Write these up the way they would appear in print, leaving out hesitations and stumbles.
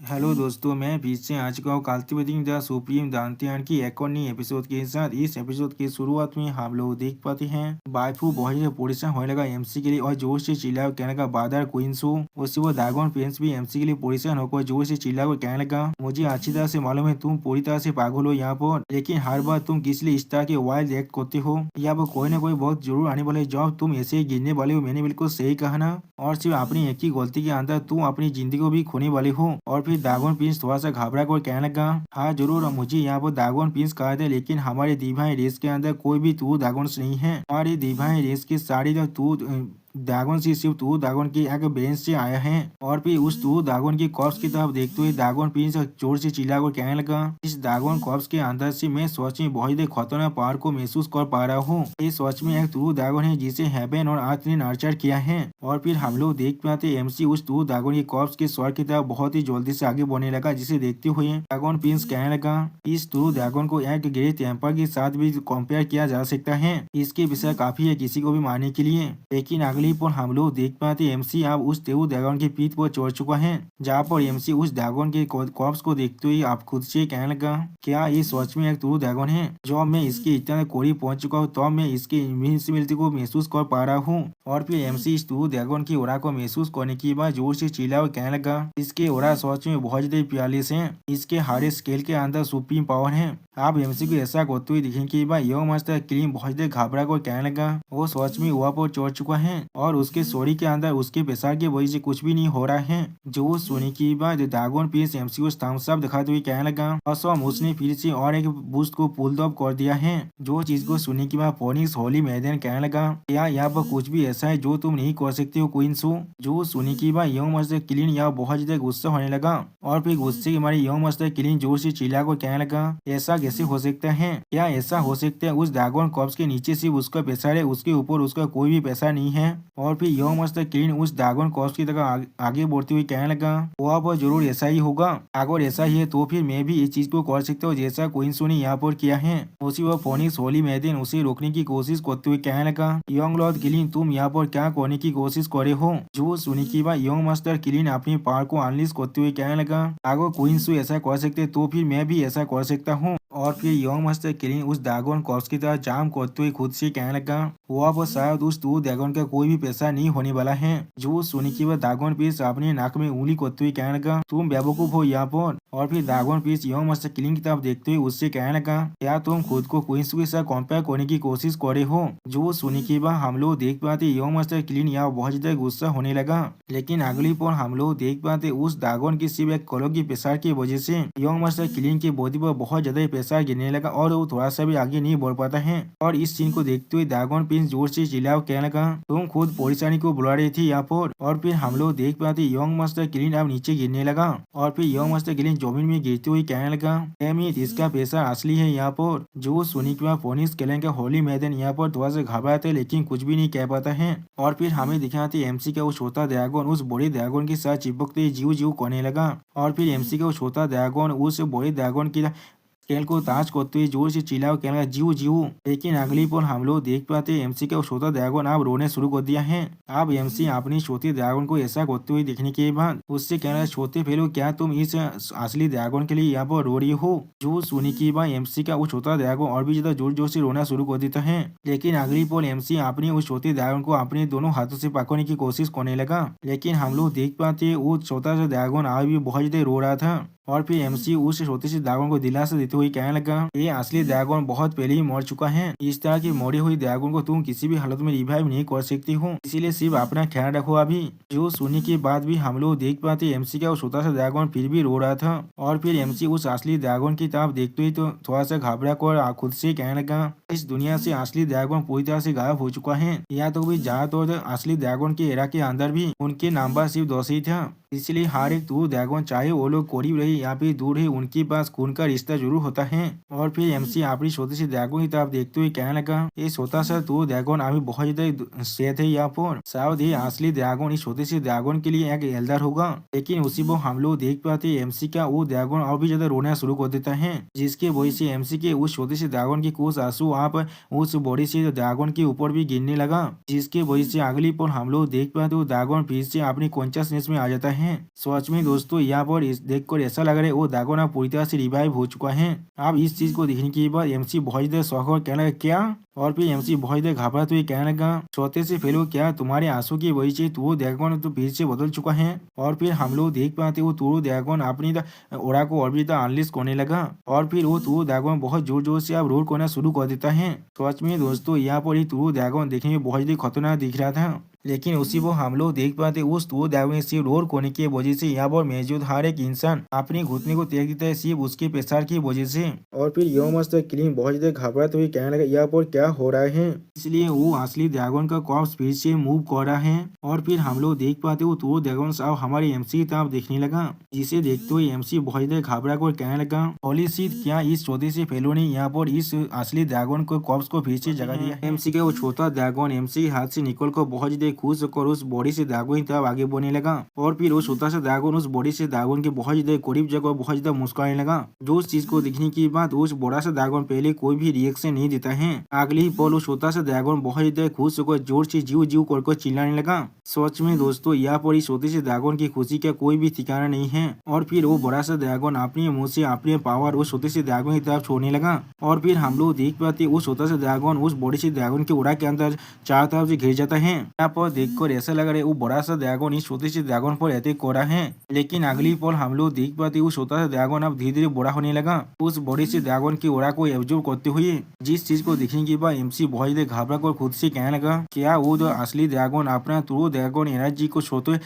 Hello दोस्तों, मैं फिर से आ चुका हूँ कल्टिवेटिंग द सुप्रीम दांतियान की एक और नई एपिसोड के साथ। इस एपिसोड की शुरुआत में हम लोग देख पाते हैं बाइफू बहुत ही परेशान होने लगा एमसी के लिए और जोर से चिल्ला कहने का बादर क्वींस हो। उससे वो ड्रैगन प्रिंस भी एमसी के लिए परेशान होकर जोर से चिल्ला कर कहने लगा, मुझे अच्छी तरह से मालूम है तुम पूरी तरह से पागल हो यहाँ पर, लेकिन हर बार तुम किस लिए इस तरह के वाइल्ड एक्ट करते हो। या वो कोई ना कोई बहुत जरूर आने वाले जब तुम ऐसे ही गिरने वाले हो। मैंने बिल्कुल सही कहा ना। और सिर्फ अपनी एक ही गलती के अंदर तुम अपनी जिंदगी को भी खोने वाले हो। और फिर ड्रैगन प्रिंस थोड़ा सा घबरा कर कहने लगा, हाँ जरूर, मुझे यहाँ पर ड्रैगन प्रिंस कहा था, लेकिन हमारे दिवाई रेस के अंदर कोई भी तू ड्रैगन्स नहीं है। हमारे दिवाई रेस के सारी तू ड्रैगन से सिर्फ तू ड्रैगन की एक बेंच से आया है। और फिर उस तू ड्रैगन की कॉर्प्स की तरफ देखते हुए ड्रैगन प्रिंस जोर से चिल्ला कर कहने लगा, इस ड्रैगन कॉर्प्स के अंदर से मैं सच में बहुत ही खतरनाक पावर को महसूस कर पा रहा हूँ। ये सच में एक तू ड्रैगन है जिसे हेवन और अर्थ ने नर्चर किया है। और फिर हम लोग देख पाते एमसी उस तू ड्रैगन के कॉर्प्स के स्वर की तरफ बहुत ही जल्दी से आगे बढ़ने लगा, जिसे देखते हुए ड्रैगन प्रिंस कहने लगा, इस तू ड्रैगन को एक ग्रे टेम्पर के साथ भी कंपेयर किया जा सकता है। इसके विषय काफी है किसी को भी मारने के लिए। लेकिन अगली पर हम लोग देख पाते एमसी अब उस तेऊ ड्रैगन की पीठ पर चढ़ चुका है, जहाँ पर एमसी उस ड्रैगन के कॉर्प्स को देखते हुए आप खुद से कहने लगा, क्या ये सच में एक तेऊ ड्रैगन है। जब मैं इसके इतना करीब पहुंच चुका हूँ तब मैं इसकी इनविंसिबिलिटी को महसूस कर पा रहा हूँ। और फिर एमसी इस तेऊ ड्रैगन की ओरा को महसूस करने के बाद जोर से चिल्ला और कहने लगा, इसके ओरा सच में बहुत ज्यादा प्यालिस है। इसके हर स्केल के अंदर सुप्रीम पावर है। आप एमसी को ऐसा करते हुए दिखेंगे कि भाई यह मास्टर क्रीम बहुत ज्यादा घबरा कर कहने लगा, वो सच में वहाँ पर चढ़ चुका है और उसके सोरी के अंदर उसके पेशाब की वजह से कुछ भी नहीं हो रहा है। जो सुनी की बाद ड्रैगन प्रिंस एमसी को थम्स अप दिखाते हुए कहने लगा, और उसने फिर से और एक बूस्ट को पुल अप कर दिया है। जो चीज को सुनने के बाद फोनिक्स होली मैदान कहने लगा, क्या यहाँ पर कुछ भी ऐसा है जो तुम नहीं कर सकते हो क्वींस हो। जो सुनी की बाद यंग मास्टर क्लीन यहाँ बहुत ज्यादा गुस्सा होने लगा। और फिर गुस्से के मारे यंग मास्टर क्लीन जोर से चिल्ला कर कहने लगा, ऐसा कैसे हो सकता है। क्या ऐसा हो सकता है उस ड्रैगन कॉर्प्स के नीचे सिर्फ उसका पैसा है, उसके ऊपर उसका कोई भी पैसा नहीं है। और फिर यंग मास्टर क्लीन उस ड्रैगन कॉर्प्स की तरह आगे बढ़ते हुए कहने लगा, वहाँ पर जरूर ऐसा ही होगा। अगर ऐसा ही है तो फिर मैं भी इस चीज को कर सकता हूँ जैसा क्वींस ने यहाँ पर किया है। उसी वह फोनिक्स होली मैदान उसे रोकने की कोशिश करते हुए कहने लगा, यंग लॉर्ड क्लीन तुम यहाँ पर क्या करने की कोशिश करे हो। जो सुनी की बात यंग मास्टर क्लीन अपनी पावर को अनलिश करते हुए कहने लगा, अगर क्वींस ऐसा कर सकते तो फिर मैं भी ऐसा कर सकता हूँ। और फिर यंग मास्टर क्लीन उस ड्रैगन कॉर्प्स की तरह जाम करते हुए खुद से कहने लगा, वहाँ पर शायद उस तू ड्रैगन का कोई भी पैसा नहीं होने वाला है। जो सुनी की बात ड्रैगन पीस अपने नाक में उंगली करते हुए कहने लगा, तुम बेवकूफ हो यहाँ पर। और फिर dragon peace young master clean की तरफ देखते हुए उससे कहने लगा, क्या तुम खुद को क्वींस के साथ कंपेयर करने की कोशिश करे हो। जो सुनी की बात हम लोग देख पाते यंग मास्टर क्लीन यहाँ बहुत ज्यादा गुस्सा होने लगा। लेकिन अगली पर हम लोग देख पाते उस ड्रैगन की सिर्फ एक कलो की प्रेशर की वजह से यंग मास्टर क्लीन की बॉडी पर बहुत ज्यादा प्रेशर गिरने लगा और वो थोड़ा सा भी आगे नहीं बढ़ पाता है। और इस सीन को देखते हुए ड्रैगन प्रिंस जोर से चिल्ला कहने लगा, तुम खुद परेशानी को बुला रही थी यहाँ पर। और फिर हम लोग देख पाते यंग मास्टर क्लीन अब नीचे गिरने लगा। और फिर यंग मास्टर क्लीन जमीन में गिरते हुए कहने लगा, इसका पैसा असली है यहाँ पर। जो सुनी के बाद फोनिक्स कैलन का होली मैदान यहाँ पर थोड़ा सा घबराते लेकिन कुछ भी नहीं कह पाता है। और फिर हमें दिखाते एमसी का वो छोटा ड्रैगन उस बड़े ड्रैगन के साथ चिपकते जीव जीव करने लगा। और फिर एमसी का वो छोटा ड्रैगन उस बड़े ड्रैगन की केल को ताज करते हुए जोर से चिल्ला और कहने लगा, जीव जीव। लेकिन अगली पर हम लोग देख पाते एमसी का छोटा ड्रैगन अब रोने शुरू कर दिया है। अब एमसी अपनी छोटी ड्रैगन को ऐसा करते हुए देखने के बाद उससे कहना, छोटे फेलो क्या तुम इस असली ड्रैगन के लिए यहाँ पर रो रही हो। जो सुनी की बात एमसी का वो छोटा ड्रैगन और भी ज्यादा जोर जोर से रोना शुरू कर देता है। लेकिन अगली पर एमसी अपनी उस छोटी ड्रैगन को अपने दोनों हाथों से पकड़ने की कोशिश करने लगा। लेकिन हम लोग देख पाते वो छोटा सा ड्रैगन आज भी बहुत ज्यादा रो रहा था। और फिर एमसी उस छोटे से ड्रैगन को दिलासा देते हुए कहने लगा, ये असली ड्रैगन बहुत पहले ही मर चुका है। इस तरह की मरी हुई ड्रैगन को तुम किसी भी हालत में रिवाइव नहीं कर सकती हो, इसीलिए सिर्फ अपना ख्याल रखो अभी। जो सुनने के बाद भी हम लोग देख पाते एमसी का वो छोटा सा ड्रैगन फिर भी रो रहा था। और फिर एमसी उस असली ड्रैगन की तरफ देखते हुए तो थोड़ा सा घबरा कर खुद से कहने लगा, इस दुनिया से असली ड्रैगन पूरी तरह से गायब हो चुका है। यहाँ तो भी ज्यादातर असली ड्रैगन के एरा के अंदर भी उनके नंबर सिर्फ 10 ही था। इसलिए हर एक दूर ड्रैगन चाहे वो लोग करीब रहे या फिर दूर है, उनके पास खून का रिश्ता जरूर होता है। और फिर एमसी अपनी छोटी सी ड्रैगन की तरफ देखते हुए कहने लगा, ये छोटा सा दूर ड्रैगन अभी बहुत ज्यादा सेहत है यहाँ पर, शायद ये असली ड्रैगन इस छोटे से ड्रैगन के लिए एक एल्डर होगा। लेकिन उसी वो हम लोग देख पाते एमसी का वो ड्रैगन और भी ज्यादा रोना शुरू कर देता है, जिसके वजह से एमसी के उस छोटे से ड्रैगन की कुछ आंसू आप उस बॉडी से ड्रैगन के ऊपर भी गिरने लगा, जिसके वजह से अगली पर हम लोग देख पाते ड्रैगन फिर से अपनी कॉन्शियसनेस में आ जाता है। सच में दोस्तों यहाँ पर इस देखकर ऐसा लग रहा है वो ड्रैगन अब पूरी तरह से रिवाइव हो चुका है। अब इस चीज को देखने के बाद एमसी बहुत ज्यादा शौक और कहने लगा क्या, और फिर एमसी बहुत ज्यादा घबराते हुए कहने लगा छोटे से फेलो क्या तुम्हारे आंसू की वजह से वो ड्रैगन तो फिर से बदल चुका है। और फिर हम लोग देख पाते वो तुरो ड्रैगन अपनी ओरा को और भी अनलिस्ट करने लगा और फिर वो तुरो ड्रैगन बहुत जोर जोर से अब रोल करना शुरू कर देता है। सच में दोस्तों यहाँ पर ही तुरो ड्रैगन देखने में बहुत ज्यादा खतरनाक दिख रहा था, लेकिन उसी वो हम लोग देख पाते उस तुरो ड्रैगन से रोल करने की वजह से यहाँ पर मौजूद हर एक इंसान अपने घुटने को त्याग देता है सिर्फ उसके प्रेशर की वजह से। और फिर यो मस्त क्लीन बहुत ज्यादा घबराते हुए कहने लगा यहाँ पर क्या हो रहा है, इसलिए वो असली ड्रैगन का कॉर्प्स फिर से मूव कर रहा है। और फिर हम लोग देख पाते वो तुरो ड्रैगन अब हमारे एमसी की तरफ देखने लगा, जिसे देखते हुए एमसी बहुत ज्यादा घबरा कर कहने लगा होली शिट क्या इस छोटे से फेलो ने यहाँ पर इस असली ड्रैगन को कॉर्प्स को फिर से जगा दिया। एमसी के वो छोटा ड्रैगन एमसी के हाथ से निकल कर बहुत ज्यादा खुश होकर उस बॉडी से ड्रैगन की तरफ आगे बढ़ने लगा और फिर वो छोटा सा ड्रैगन उस बॉडी से ड्रैगन के बहुत ज्यादा करीब जगह बहुत ज्यादा मुस्कुराने लगा। जो उस चीज को देखने के बाद उस बड़ा सा ड्रैगन पहले कोई भी रिएक्शन नहीं देता है, अगले ही पल वो छोटा सा ड्रैगन बहुत ज्यादा खुश होकर जोर से जीव जीव कर चिल्लाने लगा। सच में दोस्तों यहाँ पर इस छोटे से ड्रैगन की खुशी का कोई भी ठिकाना नहीं है। और फिर वो बड़ा सा ड्रैगन अपने मुंह से अपने पावर उस छोटे से ड्रैगन की तरफ छोड़ने लगा और फिर हम लोग देख पाते उस छोटा सा ड्रैगन उस बड़े से ड्रैगन के उड़ा के अंदर चारों तरफ से घिर जाता है। यहाँ पर देखकर ऐसा लग रहा है वो बड़ा सा ड्रैगन इस छोटे से ड्रैगन पर अटैक कर रहा है, लेकिन अगली पल हम लोग देख पाते वो छोटा सा ड्रैगन अब धीरे धीरे बड़ा होने लगा उस बड़े से ड्रैगन की ओरा को एब्जॉर्ब करते हुए। जिस चीज को देखने के बाद एमसी बहुत ज्यादा घबरा कर खुद से कहने लगा क्या वो जो असली ड्रैगन अपना तुरो ड्रैगन एनर्जी को छोटे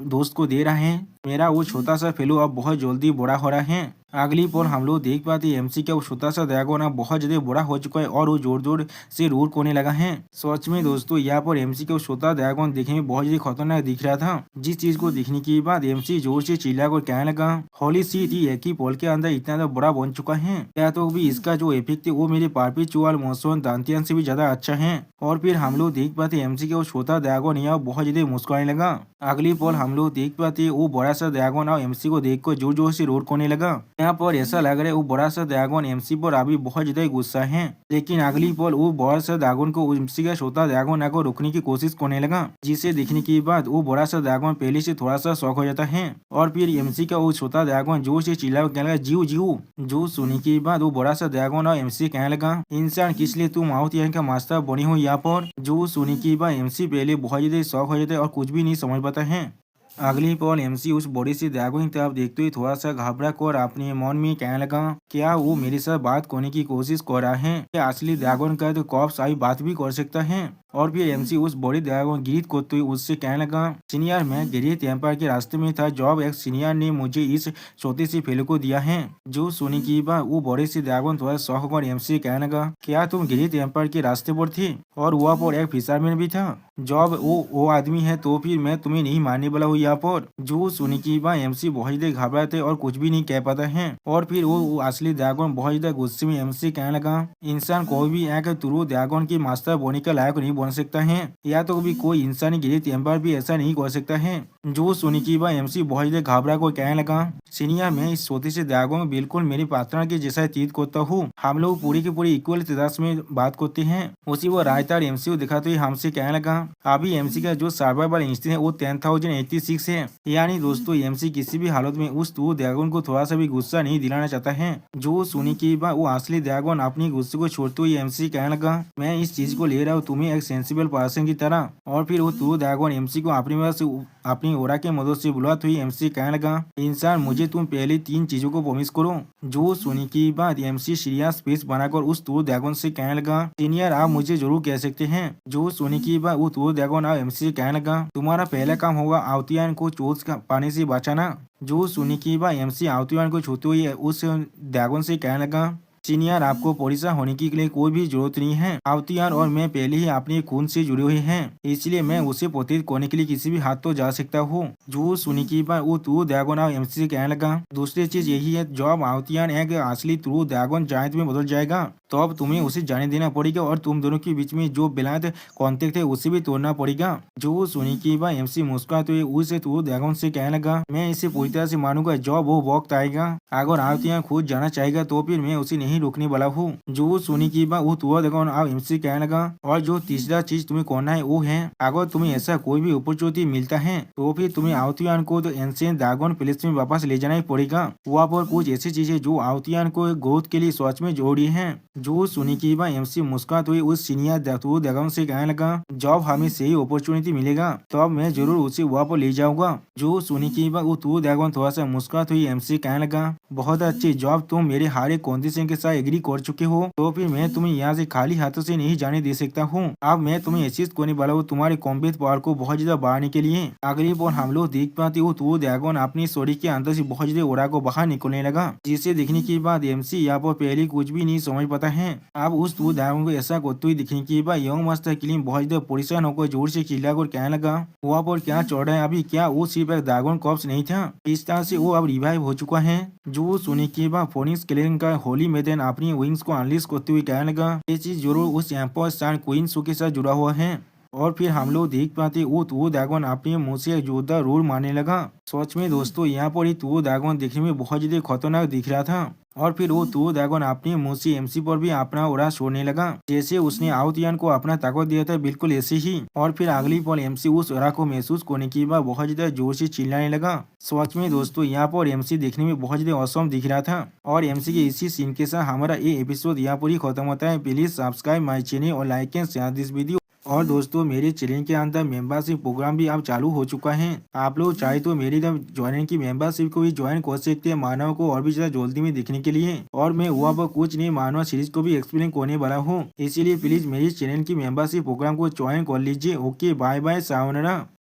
दोस्त को दे रहा है, मेरा वो छोटा सा फेलो अब बहुत जल्दी बड़ा हो रहा है। अगली पल हम लोग देख पाते एमसी का वो छोटा सा ड्रैगन अब बहुत ज्यादा बड़ा हो चुका है और वो जोर जोर से रोल करने लगा है। सच में दोस्तों यहाँ पर एमसी का वो छोटा ड्रैगन देखने में बहुत ज्यादा खतरनाक दिख रहा था, जिस चीज को देखने के बाद एमसी जोर से चिल्ला कर कहने लगा होली शिट एक ही पल के अंदर इतना ज्यादा बड़ा बन चुका है, क्या तो भी इसका जो इफेक्ट है वो मेरे परपेचुअल मॉन्स्टर दांतियन से भी ज्यादा अच्छा है। और फिर हम लोग देख पाते एमसी का वो छोटा ड्रैगन यहाँ बहुत ज्यादा मुस्कुराने लगा। अगली पल हम लोग देख पाते वो बड़ा सा ड्रैगन और एमसी को देख कर जोर जोर से रोल करने लगा। यहाँ पर ऐसा लग रहा है वो बड़ा सा ड्रैगन एमसी पर अभी बहुत ज्यादा गुस्सा है, लेकिन अगली पल वो बड़ा सा ड्रैगन को एमसी का छोटा ड्रैगन आकर रोकने की कोशिश करने लगा, जिसे देखने के बाद वो बड़ा सा ड्रैगन पहले से थोड़ा सा शौक हो जाता है। और फिर एमसी का वो छोटा ड्रैगन जोर से चिल्ला कहने लगा जीव जीव। जो सुनने के बाद वो बड़ा सा ड्रैगन और एमसी कहने लगा इंसान किस लिए तुम आउट का मास्टर बनी हो यहाँ पर। जो सुनने के बाद एमसी पहले बहुत ज्यादा शौक हो जाता है और कुछ भी नहीं समझ पाता है। अगली पल एमसी उस बड़ी सी ड्रैगन की तरफ देखते हुए थोड़ा सा घबरा कर अपने मन में कहने लगा क्या वो मेरे साथ बात करने की कोशिश कर रहा है, क्या असली ड्रैगन का तो कॉप्स आई बात भी कर सकता है। और फिर एमसी उस बड़ी ड्रैगन गिरीत करते हुए उससे कहने लगा सीनियर मैं गिरीत एम्पायर के रास्ते में था, जॉब एक सीनियर ने मुझे इस छोटे से फेलो को दिया है। जो सुनी की बात वो बड़े से ड्रैगन थोड़ा शौक और एमसी कहने लगा क्या तुम गिरीत एम्पायर के रास्ते पर थे और वहाँ पर एक फिशरमैन भी था, जॉब वो आदमी है तो फिर मैं तुम्हें नहीं मानने वाला हूँ यहाँ पर। जो सुनी की बात एमसी बहुत ज्यादा घबराते और कुछ भी नहीं कह पाता है। और फिर वो असली ड्रैगन बहुत ज्यादा गुस्से में एमसी कहने लगा इंसान कोई भी एक तुरो ड्रैगन की मास्टर बनने का लायक नहीं बन सकता है, या तो भी कोई इंसानी गिरीत एम्पायर भी ऐसा नहीं कर सकता है। जो सुनी की बात एमसी बहुत ज्यादा घबरा को कहने लगा सीनियर मैं इस छोटे से ड्रैगन में बिल्कुल मेरे पार्टनर के जैसा ट्रीट करता हूँ, हम लोग पूरी की पूरी इक्वल तराश में बात करते हैं। उसी वो रायता एमसी को दिखाते हुए हमसे कहने लगा अभी एमसी का जो सर्वाइवल इंस्टिंक्ट है वो 10,086 है, यानी दोस्तों एमसी किसी भी हालत में उस तुरो ड्रैगन को थोड़ा सा भी गुस्सा नहीं दिलाना चाहता है। जो सुनी की बात वो असली ड्रैगन अपनी गुस्से को छोड़ते हुए एमसी कहने लगा मैं इस चीज को ले रहा हूँ तुम्हें एक सेंसिबल पर्सन की तरह। और फिर वो तुरो ड्रैगन एमसी को अपनी पास अपनी ओरा के मदद से बुलाते हुए एमसी कहने लगा इंसान मुझे तुम पहले 3 चीजों को प्रॉमिस करो। जो सुनी की बात एमसी सीरियस फेस बनाकर उस तुरो ड्रैगन से कहने लगा सीनियर आप मुझे जरूर कह सकते हैं। जो सुनी की बात वो तुरो ड्रैगन और एमसी से कहने लगा तुम्हारा पहला काम होगा आवतियान को चोट का पानी से बचाना। जो सुनी की बात एमसी आवतियान को छूते हुए उस ड्रैगन से कहने लगा सीनियर आपको परेशान होने के लिए कोई भी जरूरत नहीं है, आवतियान और मैं पहले ही अपने खून से जुड़े हुए हैं, इसलिए मैं उसे प्रोटेक्ट करने के लिए किसी भी हाथ तो जा सकता हूँ। जो सुनी की बात वो तुरो ड्रैगन और एमसी से कहने लगा दूसरी चीज यही है जब आवतियान एक असली तुरो ड्रैगन जायंट में बदल जाएगा तो अब तुम्हें उसे जाने देना पड़ेगा और तुम दोनों के बीच में जो बेलायत कॉन्टेक्ट है उसे भी तोड़ना पड़ेगा। जो सुनी की बात एमसी मुस्कुराते हुए उसे तो ड्रैगन से कहने लगा, मैं इसे पूरी तरह से मानूंगा जब वो वक्त आएगा। अगर आप यहाँ खुद जाना चाहेगा तो फिर मैं उसे नहीं रोकने वाला हूँ। जो सुनी की बात वो तुआ ड्रैगन आप एमसी कहने लगा, और जो तीसरा चीज तुम्हें करना है वो है, अगर तुम्हें ऐसा कोई भी अपॉर्चुनिटी मिलता है तो फिर तुम्हें आवतियान को तो एंशियंट ड्रैगन प्लेस में वापस ले जाना ही पड़ेगा। वहाँ पर कुछ ऐसी चीजें जो आवतियान को ग्रोथ के लिए सच में जोड़ी है। जो सुनी की बात एमसी मुस्कुराते हुए उस सीनियर ड्रैगन से कहने लगा, जब हमें सही अपॉर्चुनिटी मिलेगा तो अब मैं जरूर उसे वहाँ पर ले जाऊंगा। जो सुनी की बात वो टू ड्रैगन थोड़ा सा मुस्कुराते हुए एमसी कहने लगा, बहुत अच्छे, जब तुम मेरे हर एक कंडीशन के साथ एग्री कर चुके हो तो फिर मैं तुम्हें यहाँ से खाली हाथों से नहीं जाने दे सकता हूँ। अब मैं तुम्हें असिस्ट करने वाला हूँ तुम्हारे कॉम्बैट पावर को बहुत ज्यादा बढ़ाने के लिए। अगली बार हम लोग देख पाते हो तो ड्रैगन अपनी शरीर के अंदर से बहुत ज्यादा ओरा को बाहर निकलने लगा, जिसे देखने के बाद एमसी यहाँ पर पहले कुछ भी नहीं समझ पाता है। अब उस टू ड्रैगन को ऐसा करते हुए दिखने के बाद यंग मास्टर क्लीन बहुत ज्यादा परेशान होकर जोर से चिल्लाकर कहने लगा, वहाँ पर क्या चढ़ रहा है अभी, क्या वो सिर्फ एक ड्रैगन कॉर्प्स नहीं था? इस तरह से वो अब रिवाइव हो चुका है। जो सुनी के बाद फोनिक्स क्लेन का होली मैदान अपनी विंग्स को अनलीश करते हुए कहने लगा, ये चीज जरूर उस एम्पर सान क्वीन शो के साथ जुड़ा हुआ है। और फिर हम लोग देख पाते वो ड्रैगन अपने मुंह से जोरदार रोर मारने लगा। सच में दोस्तों यहाँ पर ही वो ड्रैगन देखने में बहुत ज्यादा खतरनाक दिख रहा था। और फिर वो ड्रैगन अपने मुंह से एमसी पर भी अपना ओरा छोड़ने लगा, जैसे उसने आउतियान को अपना ताकत दिया था बिल्कुल ऐसे ही। और फिर अगली पल एमसी उस ओरा को महसूस करने के बाद बहुत ज्यादा जोर से चिल्लाने लगा। सच में दोस्तों यहाँ पर एमसी देखने में बहुत ज्यादा औसम दिख रहा था। और एमसी के इसी सीन के साथ हमारा ये एपिसोड यहाँ पर ही खत्म होता है। प्लीज सब्सक्राइब माई चैनल और like and share this video. और दोस्तों मेरे चैनल के अंदर मेंबरशिप प्रोग्राम भी अब चालू हो चुका है। आप लोग चाहे तो मेरी ज्वाइन की मेंबरशिप को भी ज्वाइन कर सकते हैं मानव को और भी ज्यादा जल्दी में देखने के लिए। और मैं वहाँ पर कुछ नहीं मानव सीरीज को भी एक्सप्लेन करने वाला हूँ, इसीलिए प्लीज मेरी चैनल की मेंबरशिप प्रोग्राम को ज्वाइन कर लीजिए। Okay, bye bye, sayonara.